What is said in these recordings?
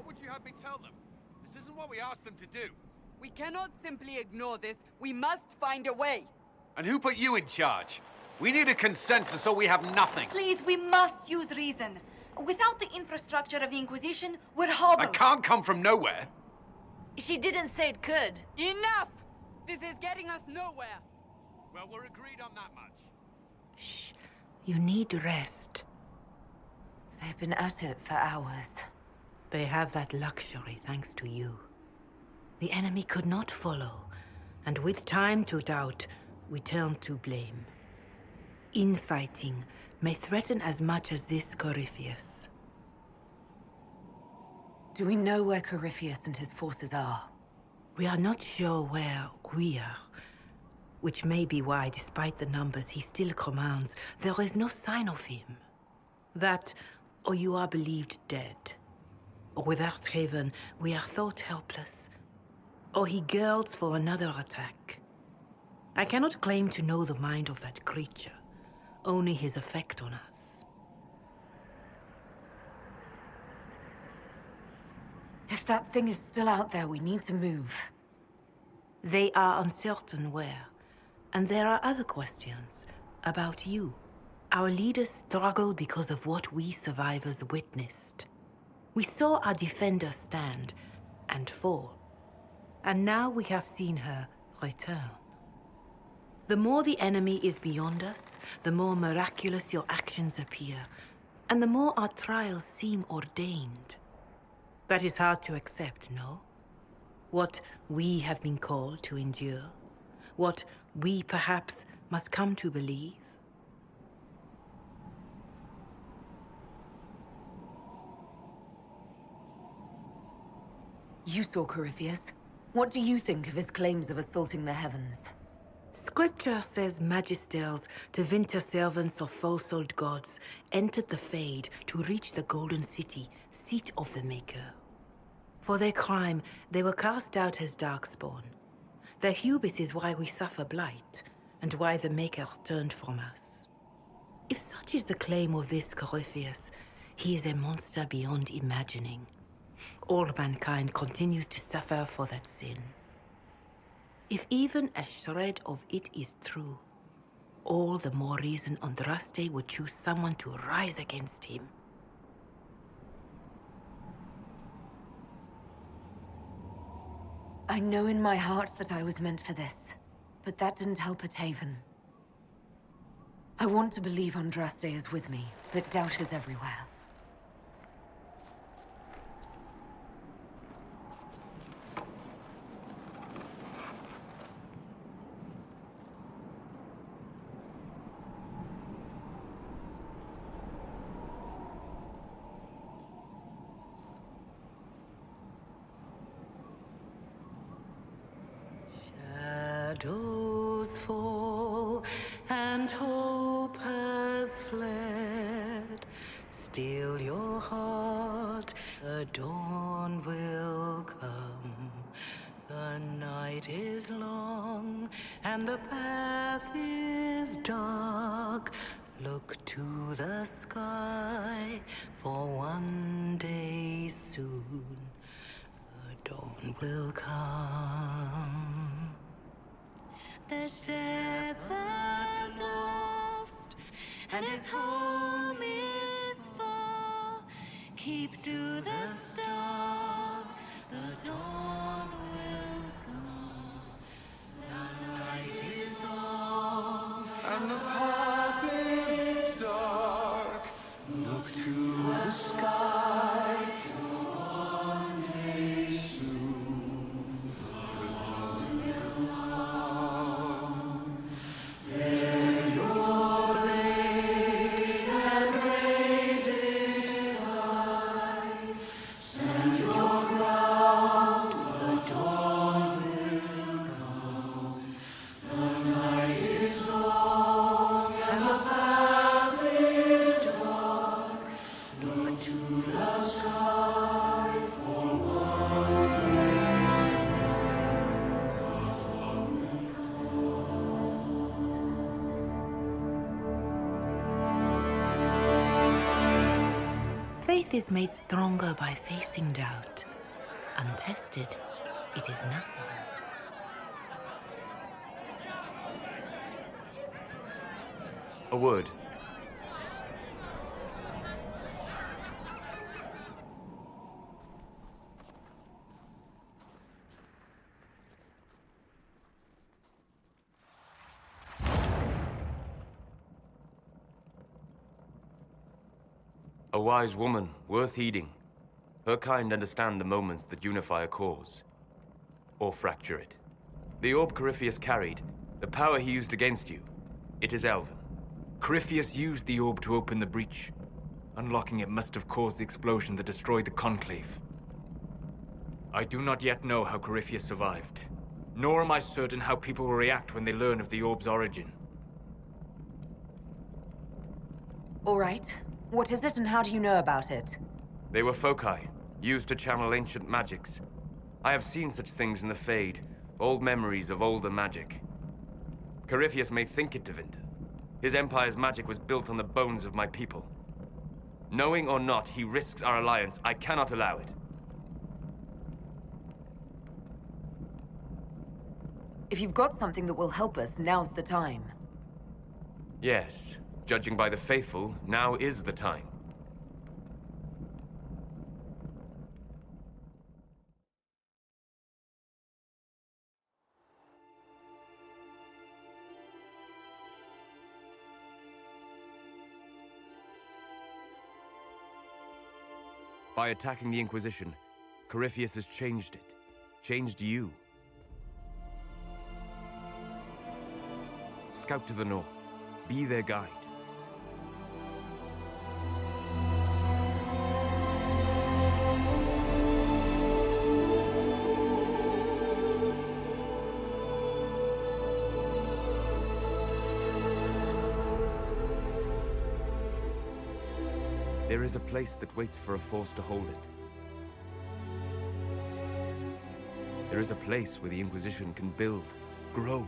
What would you have me tell them? This isn't what we asked them to do. We cannot simply ignore this. We must find a way. And who put you in charge? We need a consensus or we have nothing. Please, we must use reason. Without the infrastructure of the Inquisition, we're I hobbled. can't come from nowhere. She didn't say it could. Enough! This is getting us nowhere. Well, we're agreed on that much. Shh. You need rest. They've been at it for hours. They have that luxury thanks to you. The enemy could not follow, and with time to doubt, we turn to blame. Infighting may threaten as much as this Corypheus. Do we know where Corypheus and his forces are? We are not sure where we are, which may be why, despite the numbers he still commands, there is no sign of him. That, or you are believed dead. Or without Haven, we are thought helpless. Or he girds for another attack. I cannot claim to know the mind of that creature, only his effect on us. If that thing is still out there, we need to move. They are uncertain where. And there are other questions about you. Our leaders struggle because of what we survivors witnessed. We saw our defender stand and fall. And now we have seen her return. The more the enemy is beyond us, the more miraculous your actions appear, and the more our trials seem ordained. That is hard to accept, no? What we have been called to endure, what we perhaps must come to believe. You saw Corypheus. What do you think of his claims of assaulting the heavens? Scripture says magisters, divinter servants of false-souled gods, entered the Fade to reach the Golden City, seat of the Maker. For their crime, they were cast out as Darkspawn. Their hubris is why we suffer blight, and why the Maker turned from us. If such is the claim of this Corypheus, he is a monster beyond imagining. All mankind continues to suffer for that sin. If even a shred of it is true, all the more reason Andraste would choose someone to rise against him. I know in my heart that I was meant for this, but that didn't help at Haven. I want to believe Andraste is with me, but doubt is everywhere. Shadows fall and hope has fled. Still your heart, the dawn will come. The night is long and the path is dark. Look to the sky, for one day soon the dawn will come. The shepherd's lost, and his home is far. Keep to the stars, the dawn will come. The night is long, And the path is dark. Look to the sky. One day soon, the dawn will come. Bear your blade and raise it high. Stand your ground, the dawn will come. The night is long and the path is dark. Look to the sky for one day soon. The dawn will Faith is made stronger by facing doubt. Untested, it is nothing. A word. A wise woman, worth heeding. Her kind understand the moments that unify a cause. Or fracture it. The orb Corypheus carried, the power he used against you, it is Elven. Corypheus used the orb to open the breach. Unlocking it must have caused the explosion that destroyed the Conclave. I do not yet know how Corypheus survived, nor am I certain how people will react when they learn of the orb's origin. All right. What is it and how do you know about it? They were foci, used to channel ancient magics. I have seen such things in the Fade, old memories of older magic. Corypheus may think it Tevinter. His empire's magic was built on the bones of my people. Knowing or not, he risks our alliance. I cannot allow it. If you've got something that will help us, now's the time. Yes, judging by the faithful, now is the time. By attacking the Inquisition, Corypheus has changed it. Changed you. Scout to the north. Be their guide. There is a place that waits for a force to hold it. There is a place where the Inquisition can build, grow.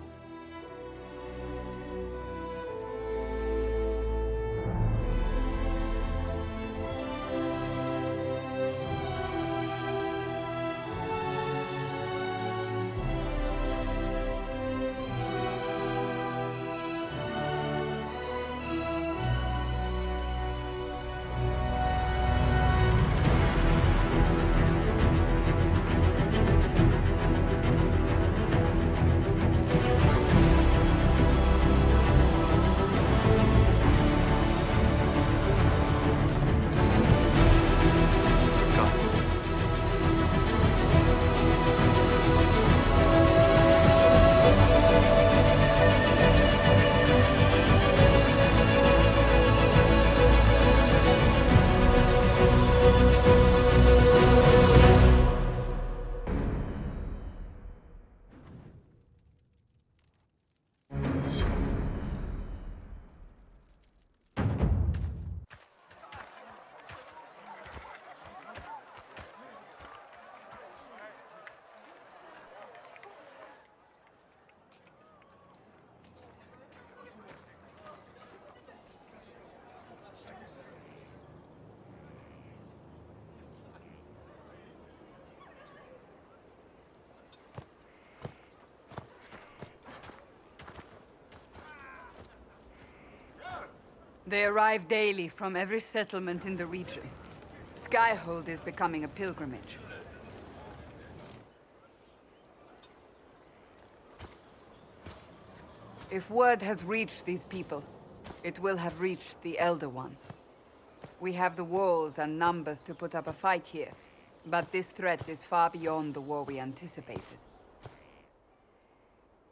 They arrive daily from every settlement in the region. Skyhold is becoming a pilgrimage. If word has reached these people, it will have reached the Elder One. We have the walls and numbers to put up a fight here, but this threat is far beyond the war we anticipated.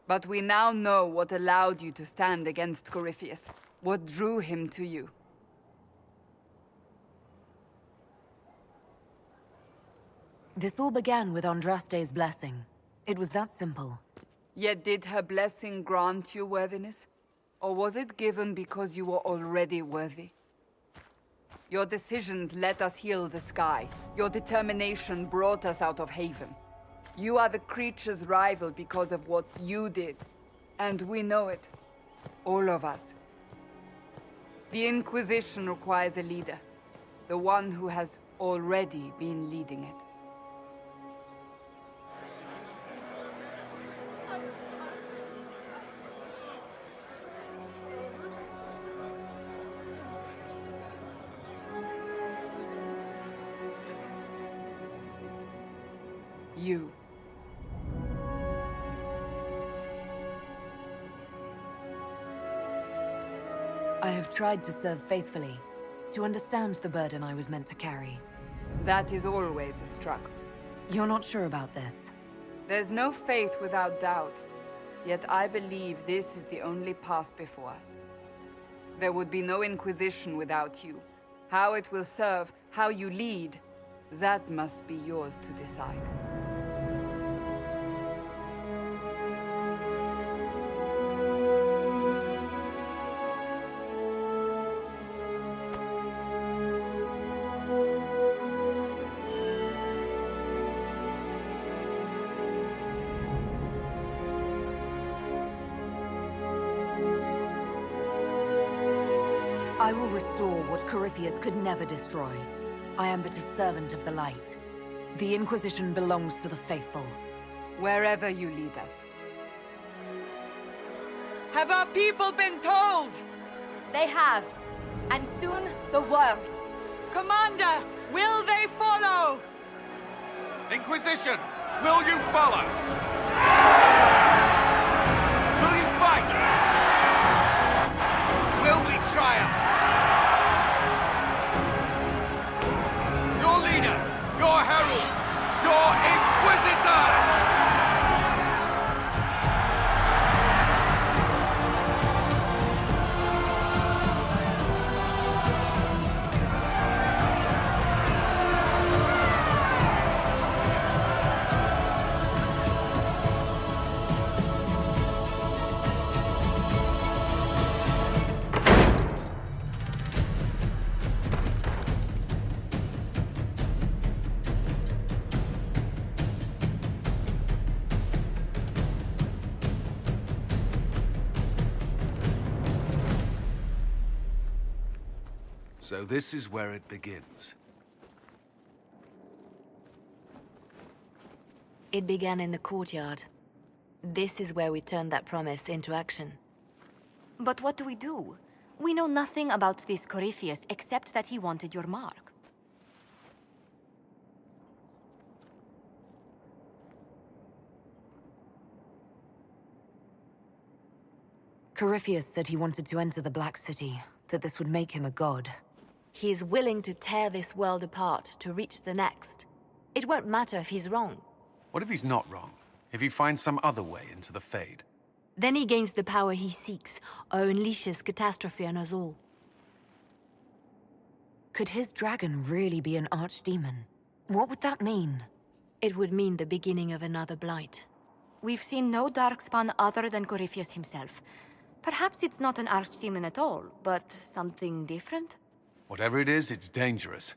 But we now know what allowed you to stand against Corypheus. What drew him to you? This all began with Andraste's blessing. It was that simple. Yet did her blessing grant you worthiness? Or was it given because you were already worthy? Your decisions let us heal the sky. Your determination brought us out of Haven. You are the creature's rival because of what you did. And we know it. All of us. The Inquisition requires a leader. The one who has already been leading it. You. I have tried to serve faithfully, to understand the burden I was meant to carry. That is always a struggle. You're not sure about this? There's no faith without doubt. Yet I believe this is the only path before us. There would be no Inquisition without you. How it will serve, how you lead, that must be yours to decide. I will restore what Corypheus could never destroy. I am but a servant of the light. The Inquisition belongs to the faithful. Wherever you lead us. Have our people been told? They have. And soon, the world. Commander, will they follow? Inquisition, will you follow? Will you fight? Will we triumph? Your leader, your herald, your Inquisitor! So this is where it begins. It began in the courtyard. This is where we turned that promise into action. But what do we do? We know nothing about this Corypheus except that he wanted your mark. Corypheus said he wanted to enter the Black City, that this would make him a god. He is willing to tear this world apart to reach the next. It won't matter if he's wrong. What if he's not wrong? If he finds some other way into the Fade? Then he gains the power he seeks, or unleashes catastrophe on us all. Could his dragon really be an archdemon? What would that mean? It would mean the beginning of another blight. We've seen no Darkspawn other than Corypheus himself. Perhaps it's not an archdemon at all, but something different? Whatever it is, it's dangerous.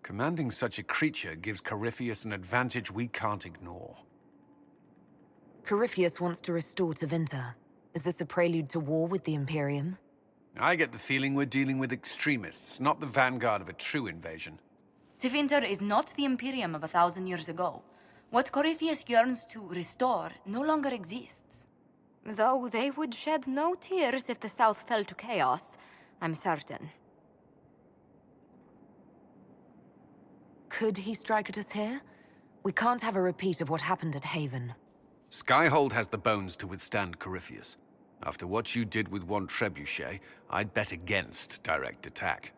Commanding such a creature gives Corypheus an advantage we can't ignore. Corypheus wants to restore Tevinter. Is this a prelude to war with the Imperium? I get the feeling we're dealing with extremists, not the vanguard of a true invasion. Tevinter is not the Imperium of 1,000 years ago. What Corypheus yearns to restore no longer exists. Though they would shed no tears if the South fell to chaos, I'm certain. Could he strike at us here? We can't have a repeat of what happened at Haven. Skyhold has the bones to withstand Corypheus. After what you did with one trebuchet, I'd bet against direct attack.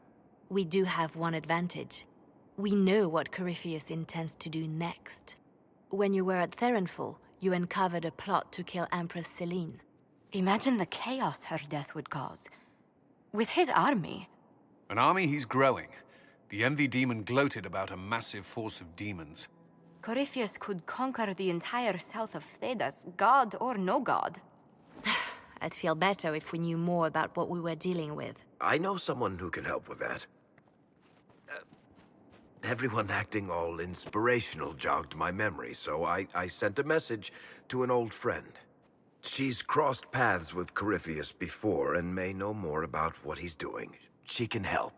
We do have one advantage. We know what Corypheus intends to do next. When you were at Therenfall, you uncovered a plot to kill Empress Celine. Imagine the chaos her death would cause. With his army. An army he's growing. The Envy Demon gloated about a massive force of demons. Corypheus could conquer the entire south of Thedas, god or no god. I'd feel better if we knew more about what we were dealing with. I know someone who can help with that. Everyone acting all inspirational jogged my memory, so I sent a message to an old friend. She's crossed paths with Corypheus before and may know more about what he's doing. She can help.